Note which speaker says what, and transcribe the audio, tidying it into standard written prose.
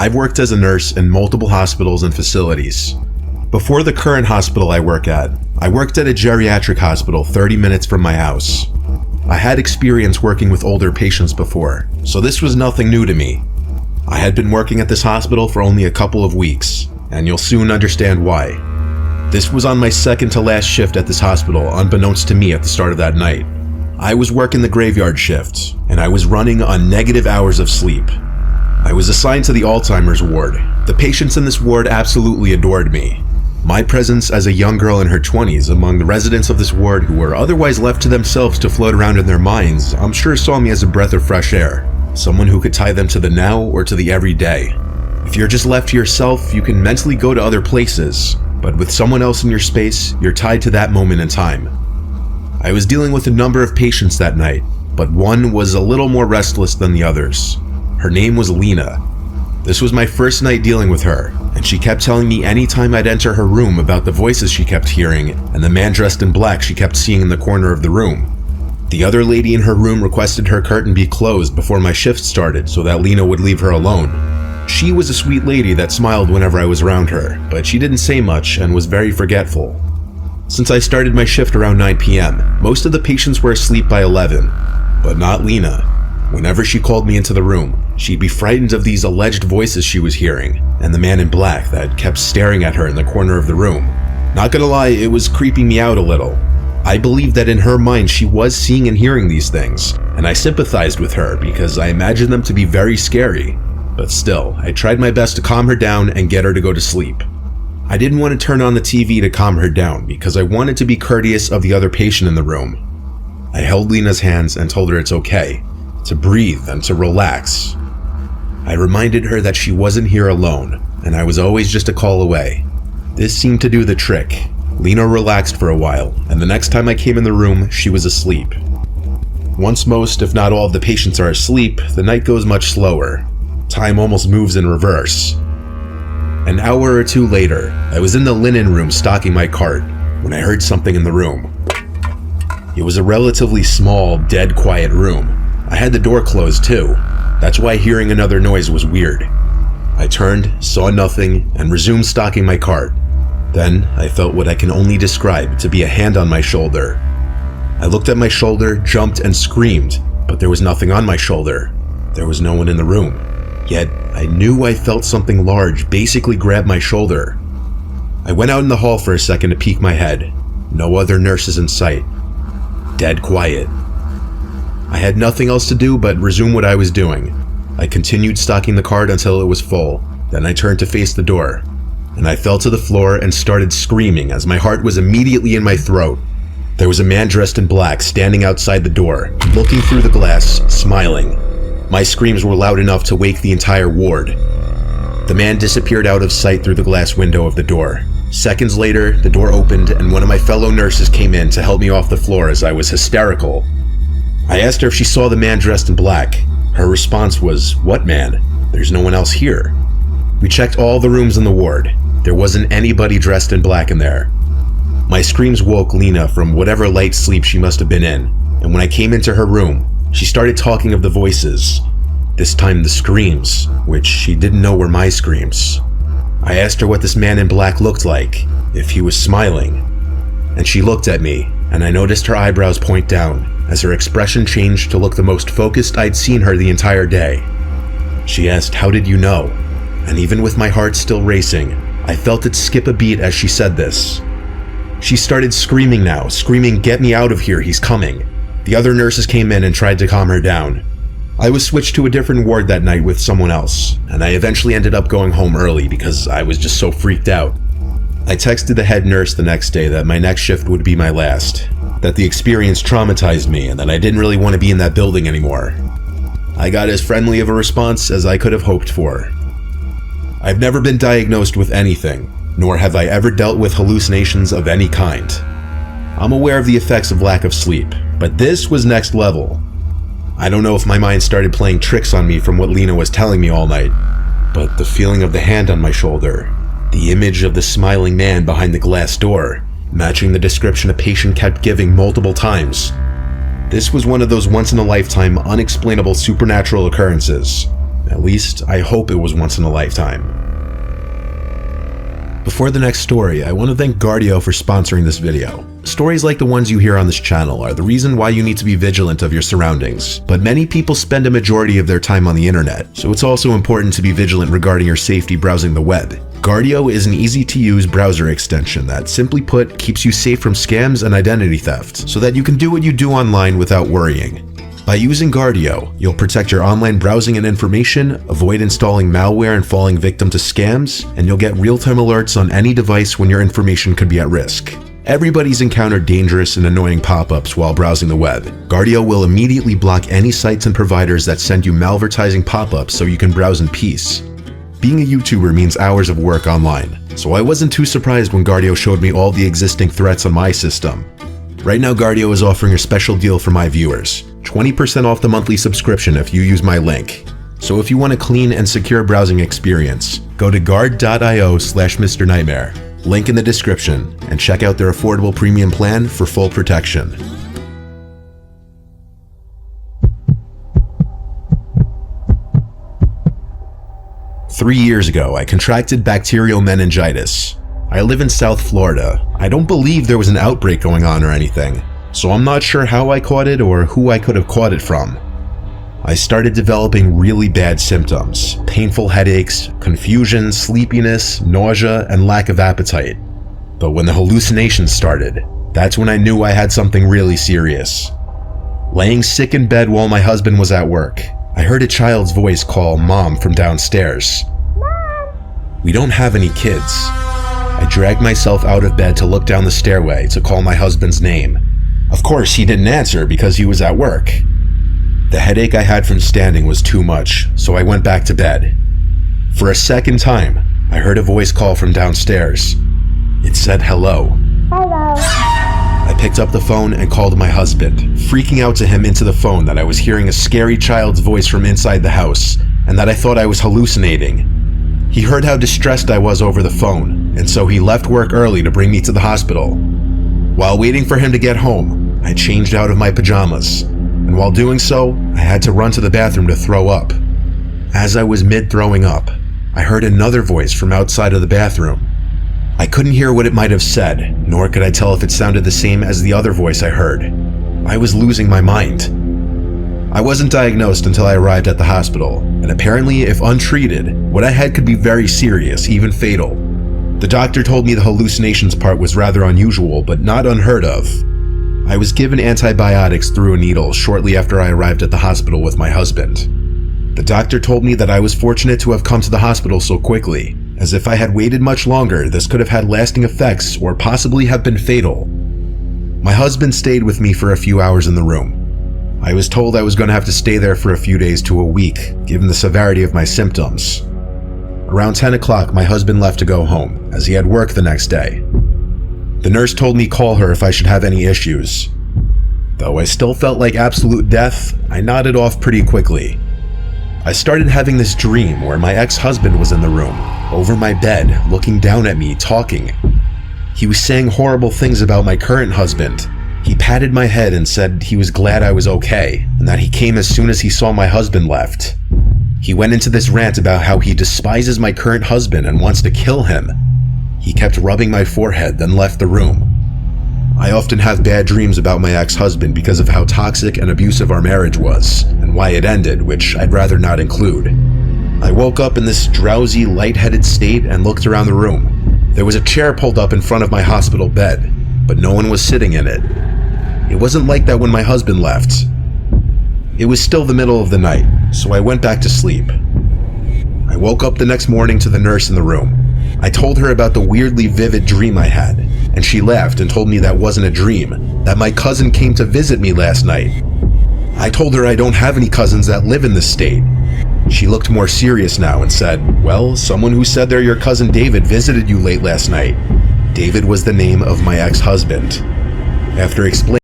Speaker 1: I've worked as a nurse in multiple hospitals and facilities. Before the current hospital I work at, I worked at a geriatric hospital 30 minutes from my house. I had experience working with older patients before, so this was nothing new to me. I had been working at this hospital for only a couple of weeks, and you'll soon understand why. This was on my second to last shift at this hospital, unbeknownst to me at the start of that night. I was working the graveyard shift, and I was running on negative hours of sleep. I was assigned to the Alzheimer's ward. The patients in this ward absolutely adored me. My presence as a young girl in her 20s among the residents of this ward who were otherwise left to themselves to float around in their minds, I'm sure saw me as a breath of fresh air, someone who could tie them to the now or to the everyday. If you're just left to yourself, you can mentally go to other places, but with someone else in your space, you're tied to that moment in time. I was dealing with a number of patients that night, but one was a little more restless than the others. Her name was Lena. This was my first night dealing with her, and she kept telling me anytime I'd enter her room about the voices she kept hearing and the man dressed in black she kept seeing in the corner of the room. The other lady in her room requested her curtain be closed before my shift started so that Lena would leave her alone. She was a sweet lady that smiled whenever I was around her, but she didn't say much and was very forgetful. Since I started my shift around 9 p.m., most of the patients were asleep by 11, but not Lena. Whenever she called me into the room, she'd be frightened of these alleged voices she was hearing, and the man in black that kept staring at her in the corner of the room. Not gonna lie, it was creeping me out a little. I believed that in her mind she was seeing and hearing these things, and I sympathized with her because I imagined them to be very scary. But still, I tried my best to calm her down and get her to go to sleep. I didn't want to turn on the TV to calm her down because I wanted to be courteous of the other patient in the room. I held Lena's hands and told her it's okay, to breathe and to relax. I reminded her that she wasn't here alone, and I was always just a call away. This seemed to do the trick. Lena relaxed for a while, and the next time I came in the room, she was asleep. Once most, if not all, of the patients are asleep, the night goes much slower. Time almost moves in reverse. An hour or two later, I was in the linen room stocking my cart when I heard something in the room. It was a relatively small, dead quiet room. I had the door closed too. That's why hearing another noise was weird. I turned, saw nothing, and resumed stocking my cart. Then I felt what I can only describe to be a hand on my shoulder. I looked at my shoulder, jumped, and screamed, but there was nothing on my shoulder. There was no one in the room. Yet I knew I felt something large basically grab my shoulder. I went out in the hall for a second to peek my head. No other nurses in sight. Dead quiet. I had nothing else to do but resume what I was doing. I continued stocking the cart until it was full. Then I turned to face the door, and I fell to the floor and started screaming as my heart was immediately in my throat. There was a man dressed in black standing outside the door, looking through the glass, smiling. My screams were loud enough to wake the entire ward. The man disappeared out of sight through the glass window of the door. Seconds later, the door opened and one of my fellow nurses came in to help me off the floor as I was hysterical. I asked her if she saw the man dressed in black. Her response was, "What man? There's no one else here." We checked all the rooms in the ward. There wasn't anybody dressed in black in there. My screams woke Lena from whatever light sleep she must have been in, and when I came into her room, she started talking of the voices. This time the screams, which she didn't know were my screams. I asked her what this man in black looked like, if he was smiling. And she looked at me, and I noticed her eyebrows point down, as her expression changed to look the most focused I'd seen her the entire day. She asked, "How did you know?" And even with my heart still racing, I felt it skip a beat as she said this. She started screaming now, screaming, "Get me out of here, he's coming." The other nurses came in and tried to calm her down. I was switched to a different ward that night with someone else, and I eventually ended up going home early because I was just so freaked out. I texted the head nurse the next day that my next shift would be my last, that the experience traumatized me and that I didn't really want to be in that building anymore. I got as friendly of a response as I could have hoped for. I've never been diagnosed with anything, nor have I ever dealt with hallucinations of any kind. I'm aware of the effects of lack of sleep, but this was next level. I don't know if my mind started playing tricks on me from what Lena was telling me all night, but the feeling of the hand on my shoulder, the image of the smiling man behind the glass door, matching the description a patient kept giving multiple times. This was one of those once-in-a-lifetime, unexplainable supernatural occurrences. At least, I hope it was once in a lifetime. Before the next story, I want to thank Guardio for sponsoring this video. Stories like the ones you hear on this channel are the reason why you need to be vigilant of your surroundings, but many people spend a majority of their time on the internet, so it's also important to be vigilant regarding your safety browsing the web. Guardio is an easy-to-use browser extension that, simply put, keeps you safe from scams and identity theft, so that you can do what you do online without worrying. By using Guardio, you'll protect your online browsing and information, avoid installing malware and falling victim to scams, and you'll get real-time alerts on any device when your information could be at risk. Everybody's encountered dangerous and annoying pop-ups while browsing the web. Guardio will immediately block any sites and providers that send you malvertising pop-ups so you can browse in peace. Being a YouTuber means hours of work online, so I wasn't too surprised when Guardio showed me all the existing threats on my system. Right now, Guardio is offering a special deal for my viewers. 20% off the monthly subscription if you use my link. So if you want a clean and secure browsing experience, go to guard.io/Mr. Nightmare, link in the description, and check out their affordable premium plan for full protection. Three years ago, I contracted bacterial meningitis. I live in South Florida. I don't believe there was an outbreak going on or anything, so I'm not sure how I caught it or who I could have caught it from. I started developing really bad symptoms: painful headaches, confusion, sleepiness, nausea, and lack of appetite. But when the hallucinations started, that's when I knew I had something really serious. Laying sick in bed while my husband was at work, I heard a child's voice call Mom from downstairs. Mom! We don't have any kids. I dragged myself out of bed to look down the stairway to call my husband's name. Of course, he didn't answer because he was at work. The headache I had from standing was too much, so I went back to bed. For a second time, I heard a voice call from downstairs. It said hello. Hello. I picked up the phone and called my husband, freaking out to him into the phone that I was hearing a scary child's voice from inside the house, and that I thought I was hallucinating. He heard how distressed I was over the phone, and so he left work early to bring me to the hospital. While waiting for him to get home, I changed out of my pajamas, and while doing so, I had to run to the bathroom to throw up. As I was mid-throwing up, I heard another voice from outside of the bathroom. I couldn't hear what it might have said, nor could I tell if it sounded the same as the other voice I heard. I was losing my mind. I wasn't diagnosed until I arrived at the hospital, and apparently, if untreated, what I had could be very serious, even fatal. The doctor told me the hallucinations part was rather unusual, but not unheard of. I was given antibiotics through a needle shortly after I arrived at the hospital with my husband. The doctor told me that I was fortunate to have come to the hospital so quickly, as if I had waited much longer, this could have had lasting effects or possibly have been fatal. My husband stayed with me for a few hours in the room. I was told I was going to have to stay there for a few days to a week, given the severity of my symptoms. Around 10 o'clock, my husband left to go home, as he had work the next day. The nurse told me call her if I should have any issues. Though I still felt like absolute death, I nodded off pretty quickly. I started having this dream where my ex-husband was in the room, over my bed, looking down at me, talking. He was saying horrible things about my current husband. He patted my head and said he was glad I was okay, and that he came as soon as he saw my husband left. He went into this rant about how he despises my current husband and wants to kill him. He kept rubbing my forehead, then left the room. I often have bad dreams about my ex-husband because of how toxic and abusive our marriage was, and why it ended, which I'd rather not include. I woke up in this drowsy, lightheaded state and looked around the room. There was a chair pulled up in front of my hospital bed, but no one was sitting in it. It wasn't like that when my husband left. It was still the middle of the night, so I went back to sleep. I woke up the next morning to the nurse in the room. I told her about the weirdly vivid dream I had, and she laughed and told me that wasn't a dream, that my cousin came to visit me last night. I told her I don't have any cousins that live in this state. She looked more serious now and said, "Well, someone who said they're your cousin David visited you late last night." David was the name of my ex-husband. After explaining